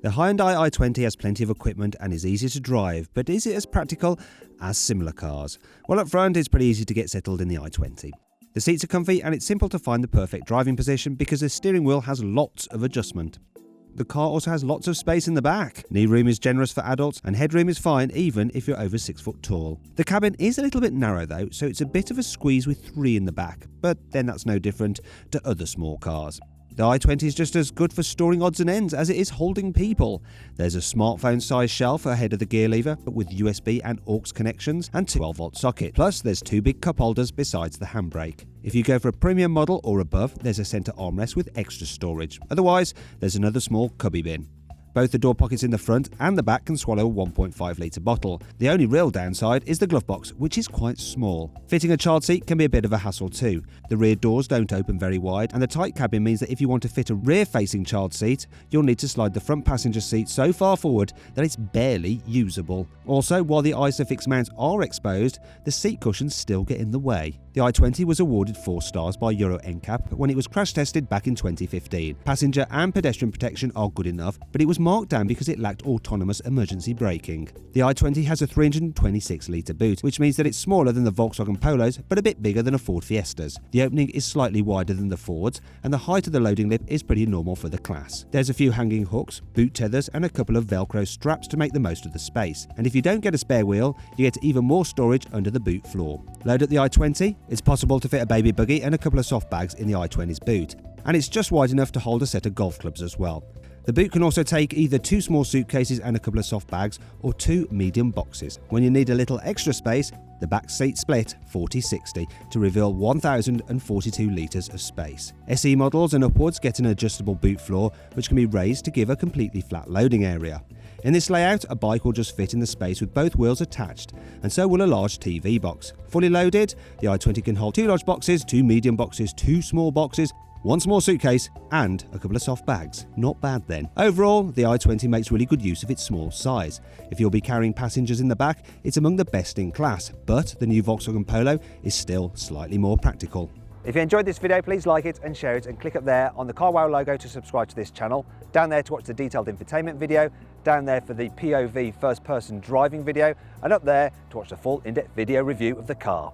The Hyundai i20 has plenty of equipment and is easy to drive, but is it as practical as similar cars? Well, up front it's pretty easy to get settled in the i20. The seats are comfy and it's simple to find the perfect driving position because the steering wheel has lots of adjustment. The car also has lots of space in the back. Knee room is generous for adults and headroom is fine even if you're over 6 foot tall. The cabin is a little bit narrow though, so it's a bit of a squeeze with 3 in the back, but then that's no different to other small cars. The i20 is just as good for storing odds and ends as it is holding people. There's a smartphone-sized shelf ahead of the gear lever, but with USB and aux connections and 12-volt socket. Plus, there's 2 big cup holders besides the handbrake. If you go for a premium model or above, there's a center armrest with extra storage. Otherwise, there's another small cubby bin. Both the door pockets in the front and the back can swallow a 1.5 litre bottle. The only real downside is the glove box, which is quite small. Fitting a child seat can be a bit of a hassle too. The rear doors don't open very wide, and the tight cabin means that if you want to fit a rear-facing child seat, you'll need to slide the front passenger seat so far forward that it's barely usable. Also, while the ISOFIX mounts are exposed, the seat cushions still get in the way. The i20 was awarded 4 stars by Euro NCAP when it was crash tested back in 2015. Passenger and pedestrian protection are good enough, but it was marked down because it lacked autonomous emergency braking. The i20 has a 326 litre boot, which means that it's smaller than the Volkswagen Polos but a bit bigger than a Ford Fiestas. The opening is slightly wider than the Fords, and the height of the loading lip is pretty normal for the class. There's a few hanging hooks, boot tethers and a couple of Velcro straps to make the most of the space. And if you don't get a spare wheel, you get even more storage under the boot floor. Load at the i20, it's possible to fit a baby buggy and a couple of soft bags in the i20's boot, and it's just wide enough to hold a set of golf clubs as well. The boot can also take either 2 small suitcases and a couple of soft bags or 2 medium boxes. When you need a little extra space, the back seat split 40-60 to reveal 1,042 litres of space. SE models and upwards get an adjustable boot floor which can be raised to give a completely flat loading area. In this layout, a bike will just fit in the space with both wheels attached, and so will a large TV box. Fully loaded, the i20 can hold 2 large boxes, 2 medium boxes, 2 small boxes, 1 small suitcase and a couple of soft bags. Not bad then. Overall, the i20 makes really good use of its small size. If you'll be carrying passengers in the back, it's among the best in class, but the new Volkswagen Polo is still slightly more practical. If you enjoyed this video, please like it and share it, and click up there on the carwow logo to subscribe to this channel, down there to watch the detailed infotainment video, down there for the POV first person driving video, and up there to watch the full in-depth video review of the car.